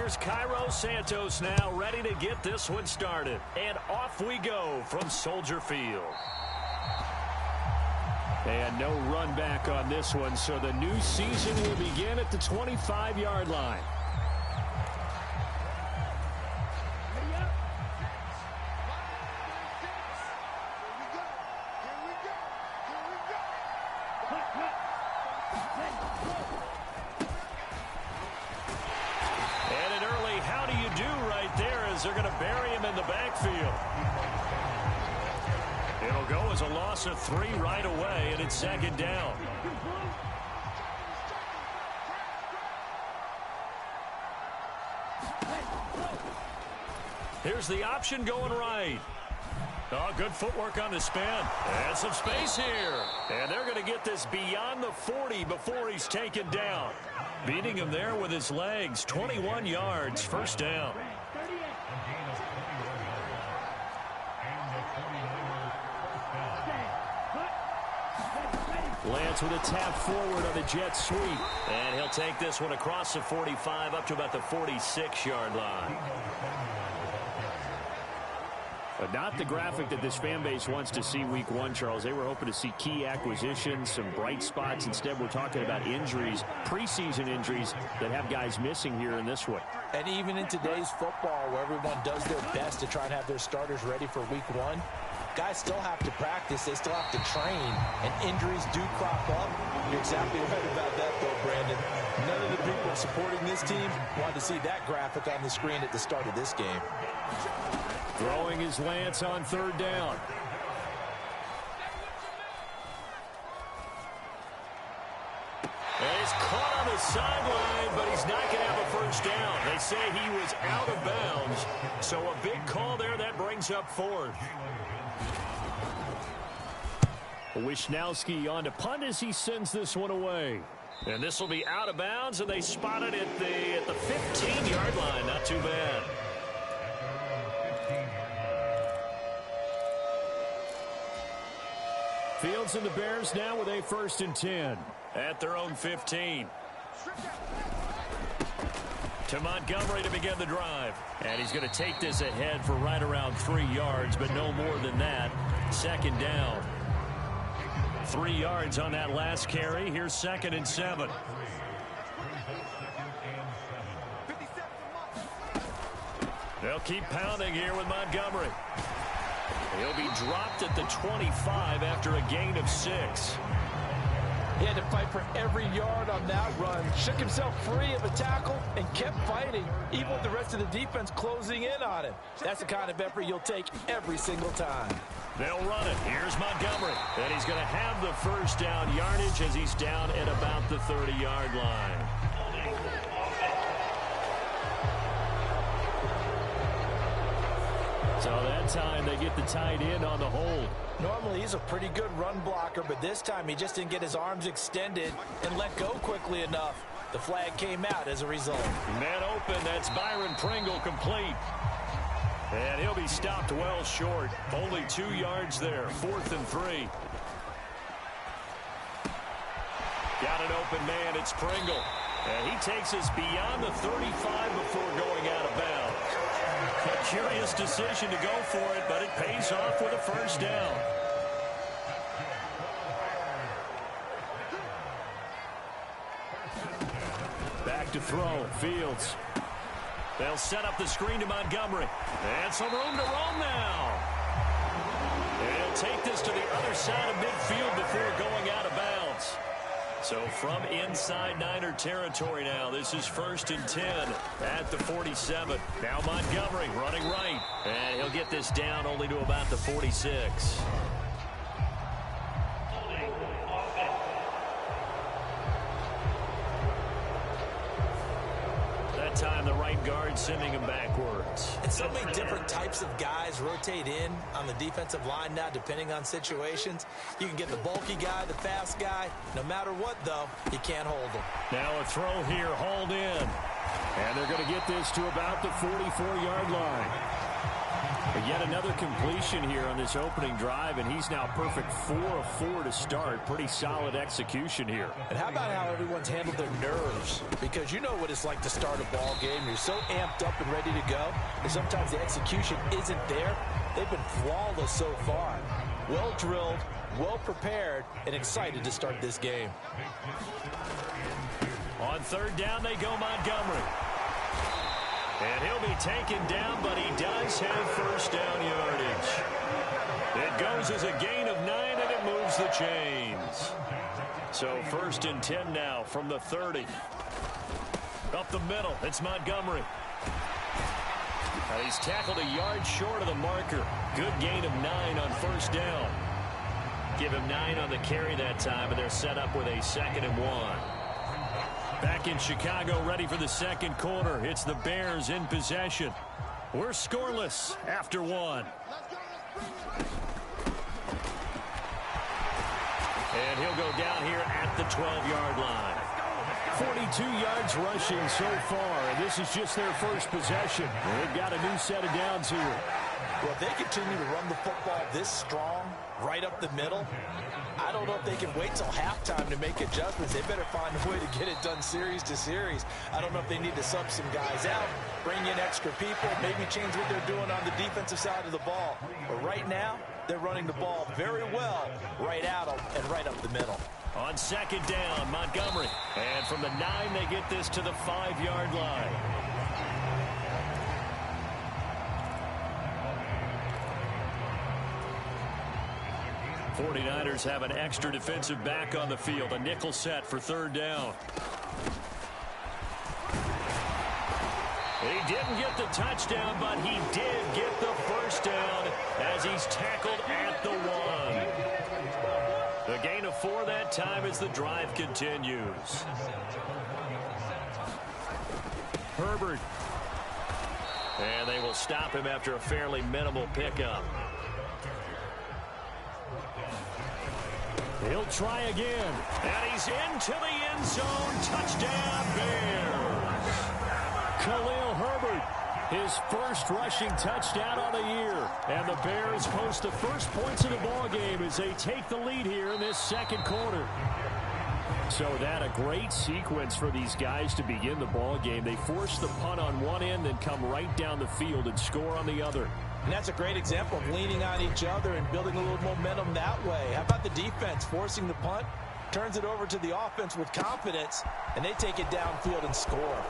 Here's Cairo Santos now ready to get this one started. And off we go from Soldier Field. And no run back on this one, so the new season will begin at the 25-yard line. And an early how do you do right there as they're going to bury him in the backfield. It'll go as a loss of 3 right away, and it's second down. Here's the option going right. Oh, good footwork on the spin. And some space here. And they're going to get this beyond the 40 before he's taken down. Beating him there with his legs. 21 yards, first down. Lance with a tap forward on the jet sweep. And he'll take this one across the 45 up to about the 46-yard line. But not the graphic that this fan base wants to see week one, Charles. They were hoping to see key acquisitions, some bright spots. Instead, we're talking about injuries, preseason injuries that have guys missing here in this one. And even in today's football, where everyone does their best to try and have their starters ready for week one, guys still have to practice. They still have to train, and injuries do crop up. You're exactly right about that, though, Brandon. None of the people supporting this team wanted to see that graphic on the screen at the start of this game. Throwing his Lance on third down. And he's caught on the sideline, but he's not going to have a first down. They say he was out of bounds, so a big call there that brings up fourth. Wisnowski on to punt as he sends this one away. And this will be out of bounds, and they spot it at the 15-yard line. Not too bad. Fields and the Bears now with a 1st and 10 at their own 15. To Montgomery to begin the drive. And he's going to take this ahead for right around 3 yards, but no more than that. Second down. 3 yards on that last carry. Here's 2nd and 7. They'll keep pounding here with Montgomery. He'll be dropped at the 25 after a gain of 6. He had to fight for every yard on that run. Shook himself free of a tackle and kept fighting, even with the rest of the defense closing in on him. That's the kind of effort you'll take every single time. They'll run it. Here's Montgomery. And he's going to have the first down yardage as he's down at about the 30-yard line. So that time they get the tight end on the hold. Normally he's a pretty good run blocker, but this time he just didn't get his arms extended and let go quickly enough. The flag came out as a result. Man open, that's Byron Pringle complete. And he'll be stopped well short. Only 2 yards there, 4th and 3. Got an open man, it's Pringle. And he takes us beyond the 35 before going out of bounds. A curious decision to go for it, but it pays off with a first down. Back to throw, Fields. They'll set up the screen to Montgomery. And some room to roam now. And he'll take this to the other side of midfield before going out of bounds. So from inside Niner territory now, this is 1st and 10 at the 47. Now Montgomery running right. And he'll get this down only to about the 46. That time the right guard sending him backwards. And so many different types of guys rotate in on the defensive line now, depending on situations. You can get the bulky guy, the fast guy. No matter what, though, you can't hold them. Now a throw here, hauled in. And they're going to get this to about the 44-yard line. Yet another completion here on this opening drive, and he's now perfect 4 of 4 to start. Pretty solid execution here. And how about how everyone's handled their nerves? Because you know what it's like to start a ball game. You're so amped up and ready to go, and sometimes the execution isn't there. They've been flawless so far. Well drilled, well prepared, and excited to start this game. On third down, they go Montgomery. And he'll be taken down, but he does have first down yardage. It goes as a gain of 9, and it moves the chains. So 1st and 10 now from the 30. Up the middle, it's Montgomery. And he's tackled a yard short of the marker. Good gain of 9 on first down. Give him 9 on the carry that time, and they're set up with a 2nd and 1. Back in Chicago, ready for the second quarter. It's the Bears in possession. We're scoreless after 1. And he'll go down here at the 12-yard line. 42 yards rushing so far, and this is just their first possession. They've got a new set of downs here. Well, if they continue to run the football this strong, right up the middle, I don't know if they can wait till halftime to make adjustments. They better find a way to get it done series to series. I don't know if they need to sub some guys out, bring in extra people, maybe change what they're doing on the defensive side of the ball. But right now, they're running the ball very well right out and right up the middle. On second down, Montgomery. And from the 9, they get this to the 5-yard line. '49ers have an extra defensive back on the field. A nickel set for third down. He didn't get the touchdown, but he did get the first down as he's tackled at the 1. A gain of 4 that time as the drive continues. Herbert. And they will stop him after a fairly minimal pickup. He'll try again. And he's into the end zone. Touchdown, Bears. Khalil Herbert, his first rushing touchdown on the year. And the Bears post the first points of the ball game as they take the lead here in this second quarter. So that a great sequence for these guys to begin the ball game. They force the punt on one end, then come right down the field and score on the other. And that's a great example of leaning on each other and building a little momentum that way. How about the defense forcing the punt, turns it over to the offense with confidence, and they take it downfield and score.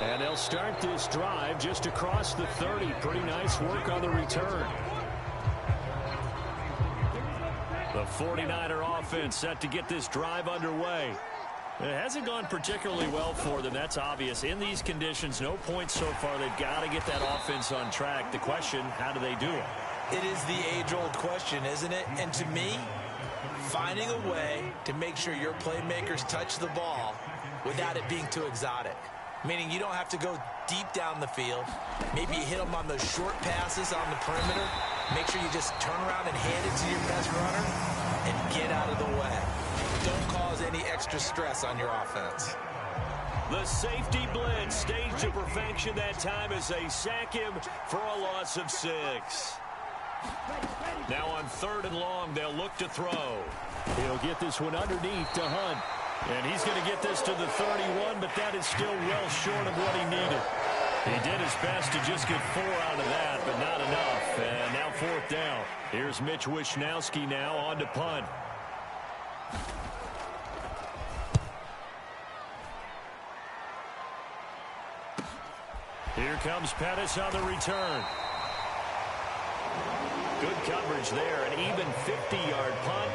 And they'll start this drive just across the 30. Pretty nice work on the return. The 49er offense set to get this drive underway. It hasn't gone particularly well for them. That's obvious. In these conditions, no points so far. They've got to get that offense on track. The question, how do they do it? It is the age-old question, isn't it? And to me, finding a way to make sure your playmakers touch the ball without it being too exotic. Meaning you don't have to go deep down the field. Maybe you hit them on those short passes on the perimeter. Make sure you just turn around and hand it to your best runner and get out of the way. Don't cause any extra stress on your offense. The safety blitz staged to perfection that time as they sack him for a loss of 6. Now on 3rd and long, they'll look to throw. He'll get this one underneath to Hunt. And he's going to get this to the 31, but that is still well short of what he needed. He did his best to just get 4 out of that, but not enough. And now 4th down. Here's Mitch Wishnowski now on to punt. Here comes Pettis on the return. Good coverage there. An even 50-yard punt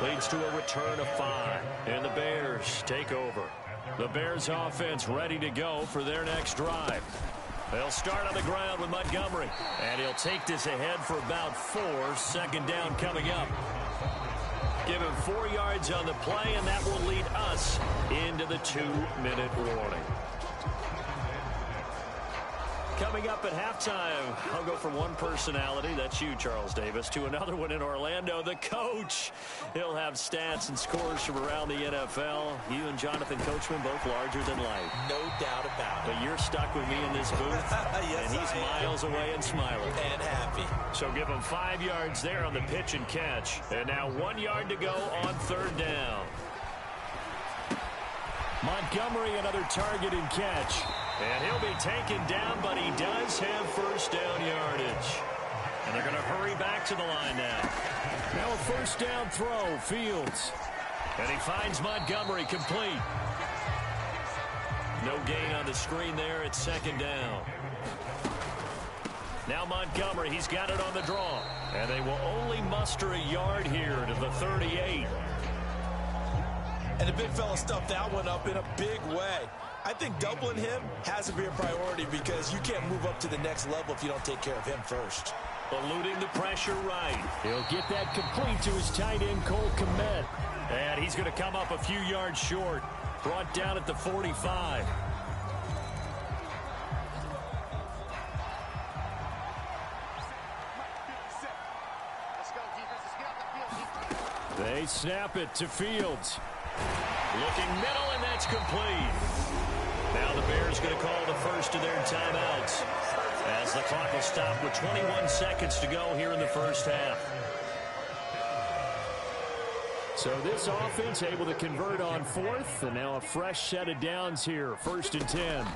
leads to a return of 5. And the Bears take over. The Bears offense ready to go for their next drive. They'll start on the ground with Montgomery. And he'll take this ahead for about 4. 2nd down coming up. Give him 4 yards on the play, and that will lead us into the 2-minute warning. Coming up at halftime, I'll go from one personality, that's you, Charles Davis, to another one in Orlando, the coach. He'll have stats and scores from around the NFL. You and Jonathan Coachman both larger than life. No doubt about it. But you're stuck with me in this booth. Yes, and he's miles away and smiling. And happy. So give him 5 yards there on the pitch and catch. And now 1 yard to go on 3rd down. Montgomery, another target and catch. And he'll be taken down, but he does have 1st down yardage. And they're going to hurry back to the line now. Now a 1st down throw, Fields. And he finds Montgomery complete. No gain on the screen there. It's 2nd down. Now Montgomery, he's got it on the draw. And they will only muster a yard here to the 38. And the big fella stuffed that one up in a big way. I think doubling him has to be a priority because you can't move up to the next level if you don't take care of him first. Eluding the pressure right. He'll get that complete to his tight end, Cole Kmet. And he's going to come up a few yards short. Brought down at the 45. They snap it to Fields. Looking middle, and that's complete. Now the Bears going to call the first of their timeouts as the clock will stop with 21 seconds to go here in the 1st half. So this offense able to convert on 4th, and now a fresh set of downs here. 1st and 10.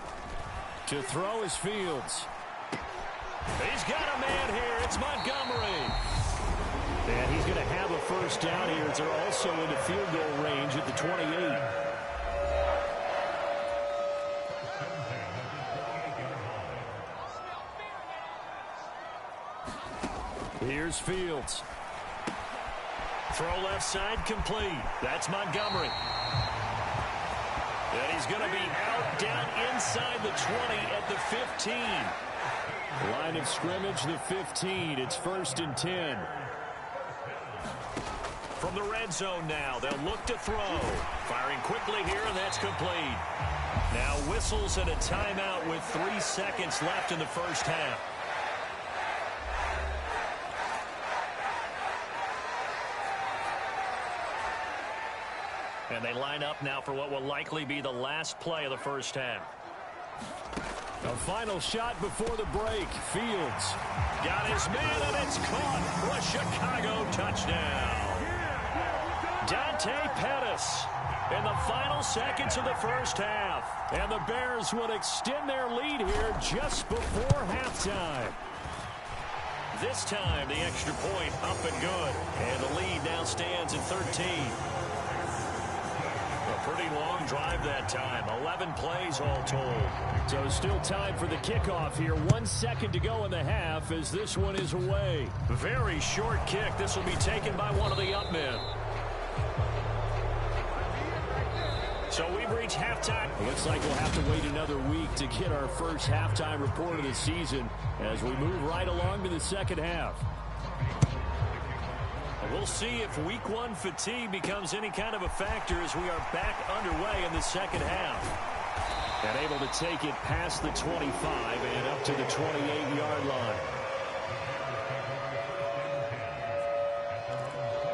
To throw is Fields. He's got a man here. It's Montgomery. And he's going to have a 1st down here as they're also in the field goal range at the 28. Here's Fields. Throw left side complete. That's Montgomery. And he's going to be out down inside the 20 at the 15. Line of scrimmage, the 15. It's 1st and 10. From the red zone now, they'll look to throw. Firing quickly here, and that's complete. Now whistles and a timeout with 3 seconds left in the 1st half. And they line up now for what will likely be the last play of the 1st half. A final shot before the break. Fields got his man, and it's caught for a Chicago touchdown. Dante Pettis in the final seconds of the 1st half. And the Bears would extend their lead here just before halftime. This time, the extra point up and good. And the lead now stands at 13. A pretty long drive that time. 11 plays all told. So still time for the kickoff here. 1 second to go in the half as this one is away. Very short kick. This will be taken by one of the up men. So we've reached halftime. It looks like we'll have to wait another week to get our first halftime report of the season as we move right along to the 2nd half. We'll see if week 1 fatigue becomes any kind of a factor as we are back underway in the 2nd half. And able to take it past the 25 and up to the 28-yard line.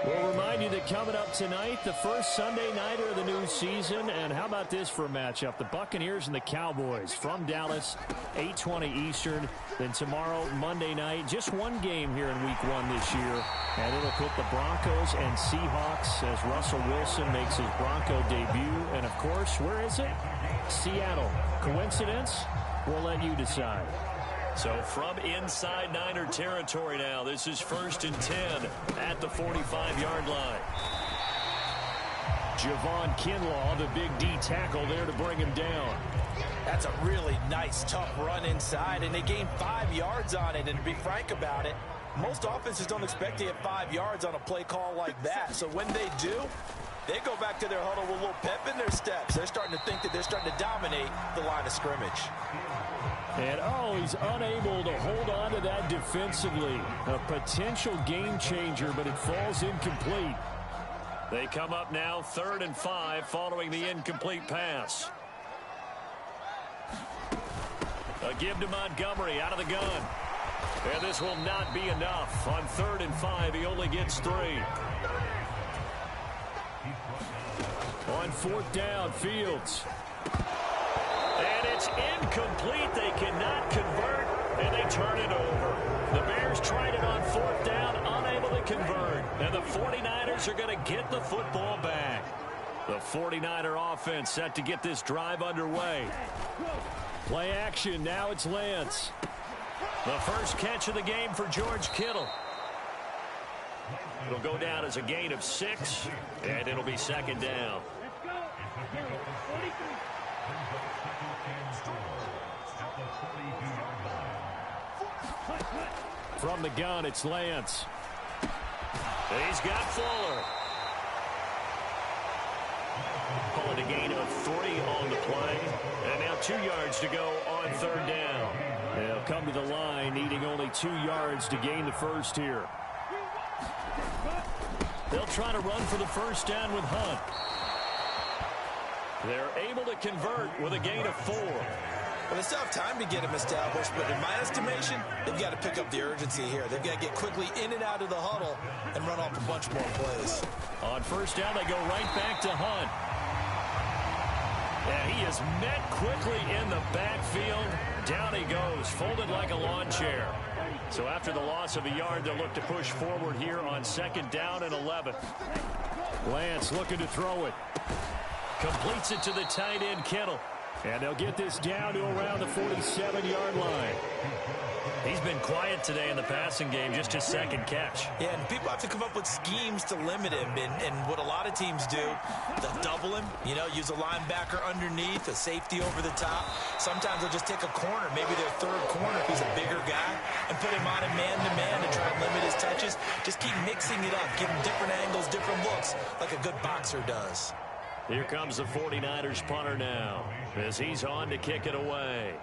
We'll remind you that coming up tonight, the first Sunday nighter of the new season. And how about this for a matchup? The Buccaneers and the Cowboys from Dallas, 8:20 Eastern. Then tomorrow, Monday night, just one game here in week 1 this year. And it'll put the Broncos and Seahawks as Russell Wilson makes his Bronco debut. And, of course, where is it? Seattle. Coincidence? We'll let you decide. So from inside Niner territory now, this is 1st and 10 at the 45-yard line. Javon Kinlaw, the big D tackle there to bring him down. That's a really nice, tough run inside, and they gained 5 yards on it. And to be frank about it, most offenses don't expect to get 5 yards on a play call like that. So when they do, they go back to their huddle with a little pep in their steps. They're starting to think that they're starting to dominate the line of scrimmage. And, he's unable to hold on to that defensively. A potential game changer, but it falls incomplete. They come up now 3rd and 5 following the incomplete pass. A give to Montgomery out of the gun. And this will not be enough. On 3rd and 5, he only gets 3. On fourth down, Fields. And it's incomplete. They cannot convert, and they turn it over. The Bears tried it on fourth down, unable to convert. And the 49ers are going to get the football back. The 49er offense set to get this drive underway. Play action. Now it's Lance. The first catch of the game for George Kittle. It'll go down as a gain of 6, and it'll be second down. From the gun, it's Lance. He's got Fuller. Call it a gain of 3 on the play. And now 2 yards to go on third down. They'll come to the line, needing only 2 yards to gain the first here. They'll try to run for the first down with Hunt. They're able to convert with a gain of 4. Well, they still have time to get him established, but in my estimation, they've got to pick up the urgency here. They've got to get quickly in and out of the huddle and run off a bunch more plays. On first down, they go right back to Hunt. And he is met quickly in the backfield. Down he goes, folded like a lawn chair. So after the loss of a yard, they'll look to push forward here on second down and 11. Lance looking to throw it. Completes it to the tight end, Kittle. And they'll get this down to around the 47-yard line. He's been quiet today in the passing game, just his second catch. Yeah, and people have to come up with schemes to limit him. And what a lot of teams do, they'll double him, use a linebacker underneath, a safety over the top. Sometimes they'll just take a corner, maybe their third corner if he's a bigger guy, and put him on a man-to-man to try and limit his touches. Just keep mixing it up, give him different angles, different looks, like a good boxer does. Here comes the 49ers punter now, as he's on to kick it away.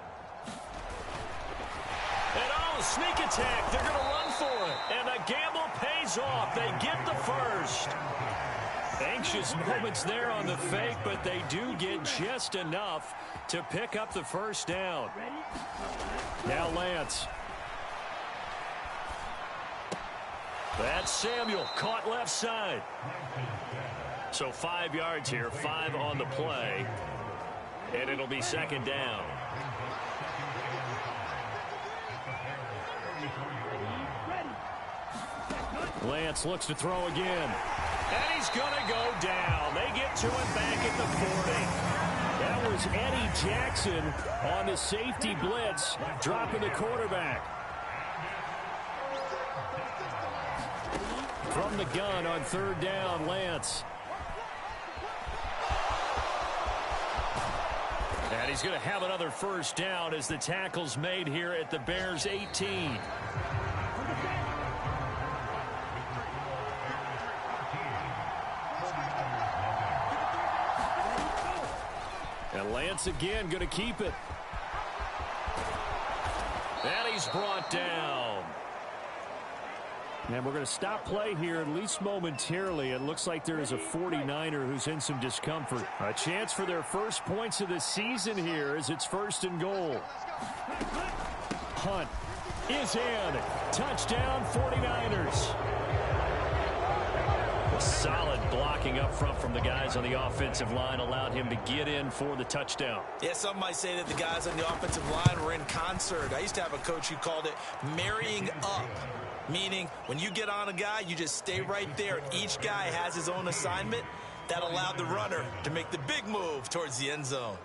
And sneak attack. They're going to run for it. And the gamble pays off. They get the first. Anxious moments there on the fake, but they do get just enough to pick up the first down. Now Lance. That's Samuel, caught left side. So 5 yards here, 5 on the play. And it'll be second down. Lance looks to throw again. And he's going to go down. They get to him back at the 40. That was Eddie Jackson on the safety blitz, dropping the quarterback. From the gun on third down, Lance. And he's going to have another first down as the tackle's made here at the Bears' 18. And Lance again going to keep it. And he's brought down. And we're going to stop play here, at least momentarily. It looks like there is a 49er who's in some discomfort. A chance for their first points of the season here as it's first and goal. Hunt is in. Touchdown 49ers. Solid blocking up front from the guys on the offensive line allowed him to get in for the touchdown. Yeah, some might say that the guys on the offensive line were in concert. I used to have a coach who called it marrying up, meaning when you get on a guy, you just stay right there, and each guy has his own assignment. That allowed the runner to make the big move towards the end zone.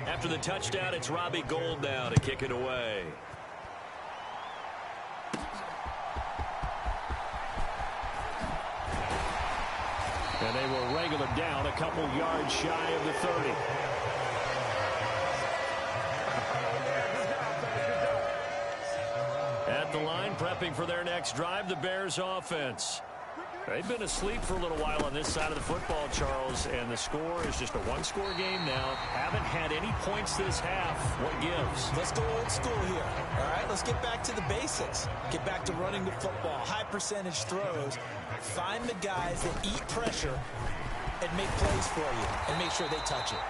After the touchdown, it's Robbie Gould now to kick it away. And they will wrangle him down a couple yards shy of the 30. At the line, prepping for their next drive, the Bears offense. They've been asleep for a little while on this side of the football, Charles, and the score is just a one-score game now. Haven't had any points this half. What gives? Let's go old school here, all right? Let's get back to the basics. Get back to running the football, high-percentage throws. Find the guys that eat pressure and make plays for you and make sure they touch it.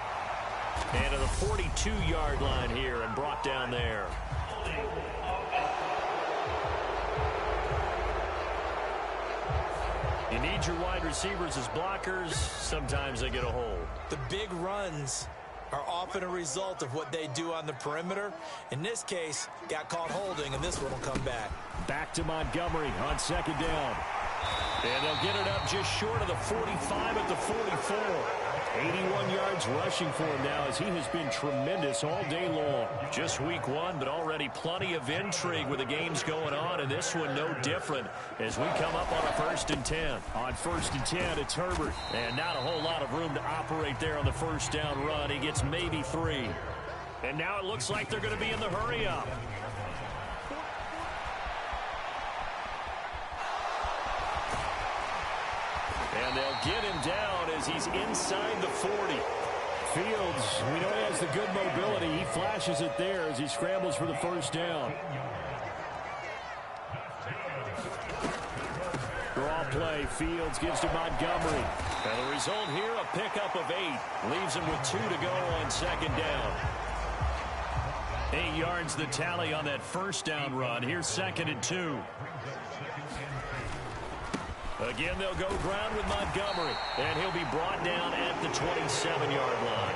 And to the 42-yard line here and brought down there. You need your wide receivers as blockers. Sometimes they get a hold. The big runs are often a result of what they do on the perimeter. In this case, got caught holding, and this one will come back. Back to Montgomery on second down. And they'll get it up just short of the 45 at the 44. 81 yards rushing for him now as he has been tremendous all day long. Just week one, but already plenty of intrigue with the games going on, and this one no different as we come up on a 1st and 10. On 1st and 10, it's Herbert, and not a whole lot of room to operate there on the first down run. He gets maybe 3. And now it looks like they're going to be in the hurry-up. And they'll get him down as he's inside the 40. Fields, we know he has the good mobility. He flashes it there as he scrambles for the first down. Draw play. Fields gives to Montgomery. And the result here, a pickup of 8. Leaves him with 2 to go on second down. 8 yards the tally on that first down run. Here's 2nd and 2. Again, they'll go ground with Montgomery, and he'll be brought down at the 27-yard line.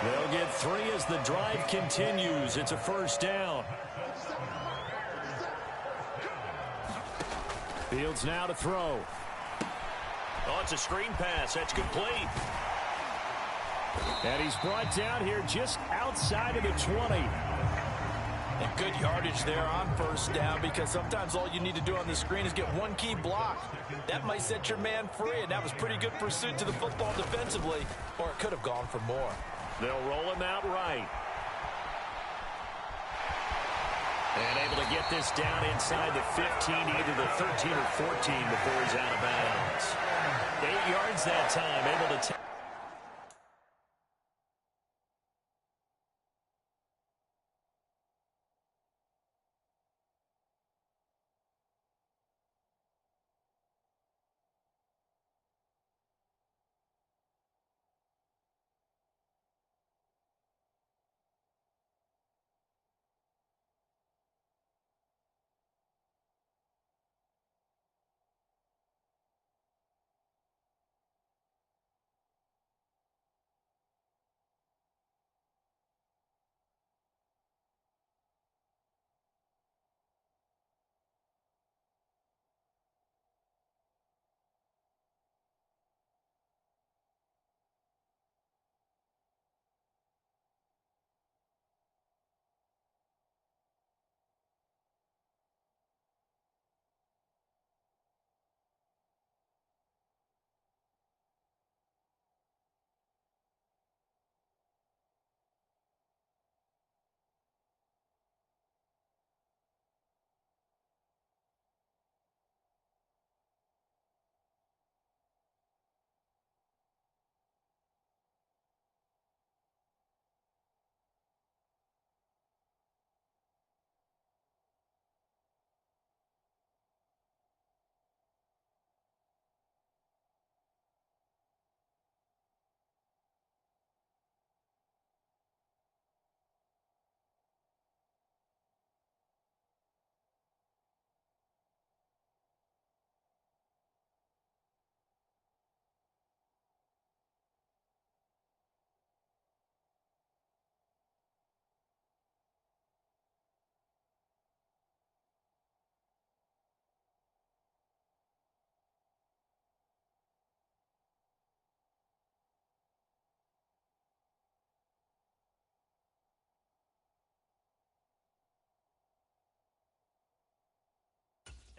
They'll get 3 as the drive continues. It's a first down. Fields now to throw. Oh, it's a screen pass. That's complete. And he's brought down here just outside of the 20. And good yardage there on first down, because sometimes all you need to do on the screen is get one key block. That might set your man free, and that was pretty good pursuit to the football defensively, or it could have gone for more. They'll roll him out right. And able to get this down inside the 15, either the 13 or 14 before he's out of bounds. 8 yards that time, able to take.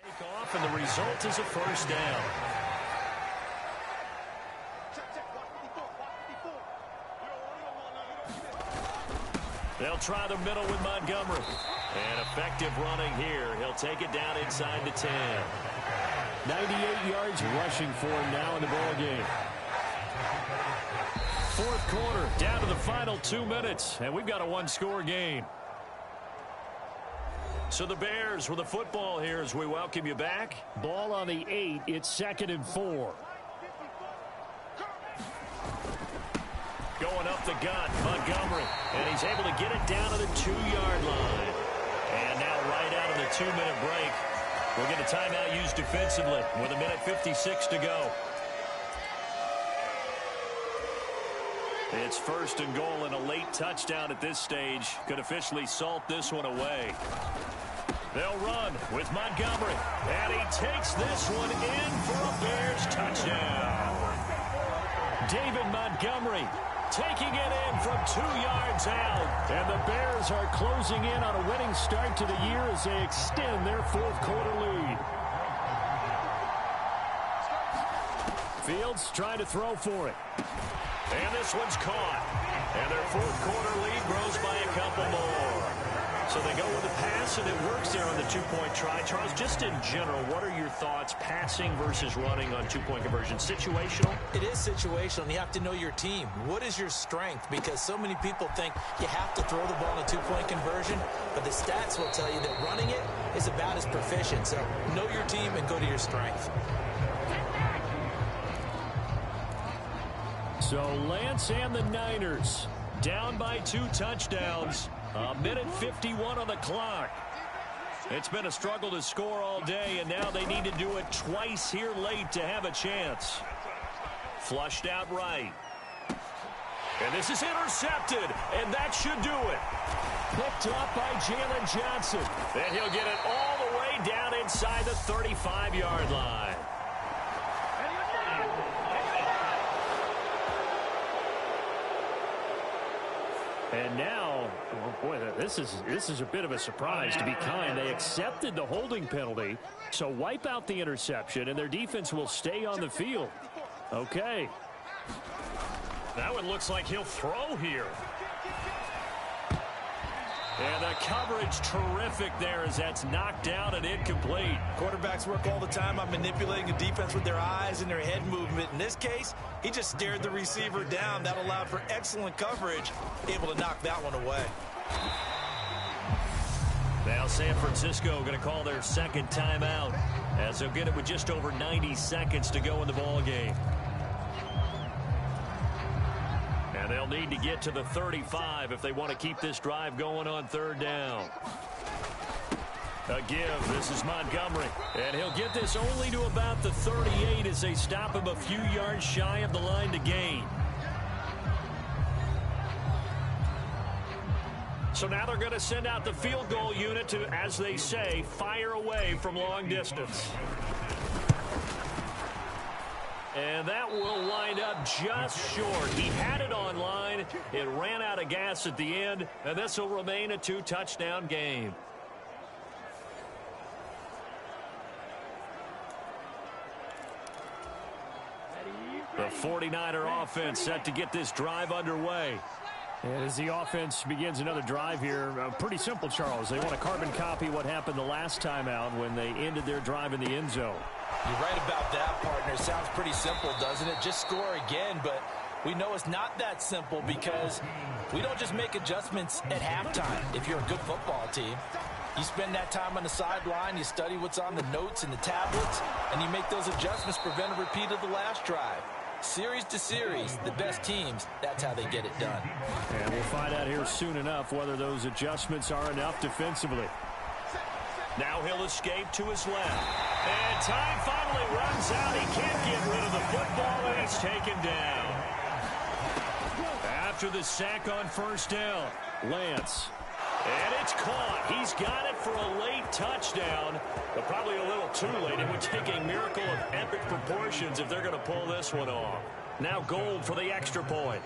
Take off, and the result is a first down. They'll try the middle with Montgomery. And effective running here. He'll take it down inside the 10. 98 yards rushing for him now in the ball game. Fourth quarter, down to the final 2 minutes, and we've got a one-score game. So the Bears with the football here as we welcome you back. Ball on the 8. It's 2nd and 4. Going up the gut, Montgomery. And he's able to get it down to the 2-yard line. 2-minute break. We'll get a timeout used defensively with 1:56 to go. It's 1st and goal, and a late touchdown at this stage could officially salt this one away. They'll run with Montgomery, and he takes this one in for a Bears touchdown. David Montgomery taking it in from 2 yards out. And the Bears are closing in on a winning start to the year as they extend their 4th quarter lead. Fields trying to throw for it. And this one's caught. And their 4th quarter lead grows by a couple more. So they go with the pass, and it works there on the 2-point try. Charles, just in general, what are your thoughts passing versus running on 2-point conversion? Situational? It is situational. You have to know your team. What is your strength? Because so many people think you have to throw the ball in a 2-point conversion, but the stats will tell you that running it is about as proficient. So know your team and go to your strength. So Lance and the Niners down by 2 touchdowns. 1:51 on the clock. It's been a struggle to score all day, and now they need to do it twice here late to have a chance. Flushed out right. And this is intercepted, and that should do it. Picked up by Jalen Johnson. And he'll get it all the way down inside the 35-yard line. And now, oh boy, this is a bit of a surprise, to be kind. They accepted the holding penalty, so wipe out the interception, and their defense will stay on the field. Okay. That one looks like he'll throw here. And the coverage terrific there as that's knocked down and incomplete. Quarterbacks work all the time on manipulating a defense with their eyes and their head movement. In this case, he just stared the receiver down. That allowed for excellent coverage, able to knock that one away. Now San Francisco going to call their 2nd timeout as they'll get it with just over 90 seconds to go in the ball game. And they'll need to get to the 35 if they want to keep this drive going on 3rd down. A give. This is Montgomery. And he'll get this only to about the 38 as they stop him a few yards shy of the line to gain. So now they're going to send out the field goal unit to, as they say, fire away from long distance. And that will wind up just short. He had it on line. It ran out of gas at the end, and this will remain a 2-touchdown game. The 49er offense set to get this drive underway. And as the offense begins another drive here, pretty simple, Charles. They want to carbon copy what happened the last time out when they ended their drive in the end zone. You're right about that, partner. Sounds pretty simple, doesn't it? Just score again, but we know it's not that simple because we don't just make adjustments at halftime. If you're a good football team, you spend that time on the sideline, you study what's on the notes and the tablets, and you make those adjustments to prevent a repeat of the last drive. Series to series, the best teams, that's how they get it done. And we'll find out here soon enough whether those adjustments are enough defensively. Now he'll escape to his left. And time finally runs out. He can't get rid of the football, and it's taken down. After the sack on 1st down, Lance. And it's caught. He's got it for a late touchdown, but probably a little too late. It would take a miracle of epic proportions if they're going to pull this one off. Now Gold for the extra point.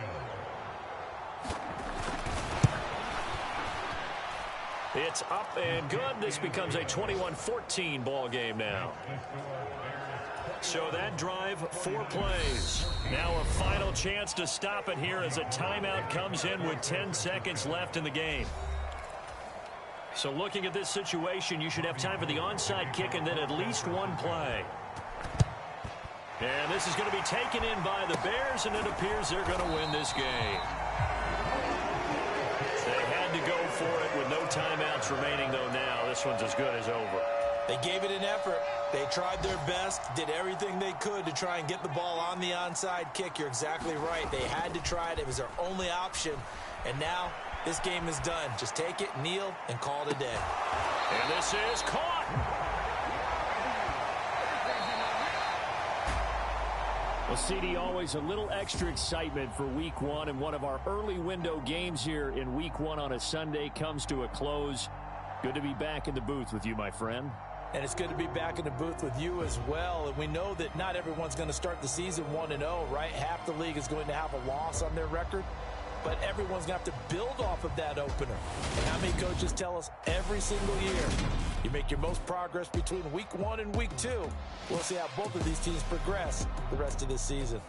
It's up and good. This becomes a 21-14 ball game now. So that drive, 4 plays. Now a final chance to stop it here as a timeout comes in with 10 seconds left in the game. So looking at this situation, you should have time for the onside kick and then at least 1 play. And this is going to be taken in by the Bears, and it appears they're going to win this game. They had to go for it with no timeouts remaining, though now this one's as good as over. They gave it an effort. They tried their best, did everything they could to try and get the ball on the onside kick. You're exactly right. They had to try it. It was their only option. And now this game is done. Just take it, kneel, and call it a day. And this is caught. Well, CD, always a little extra excitement for Week 1, and one of our early window games here in Week 1 on a Sunday comes to a close. Good to be back in the booth with you, my friend. And it's good to be back in the booth with you as well. And we know that not everyone's going to start the season 1-0, right? Half the league is going to have a loss on their record. But everyone's going to have to build off of that opener. And how many coaches tell us every single year, you make your most progress between Week 1 and Week 2. We'll see how both of these teams progress the rest of this season.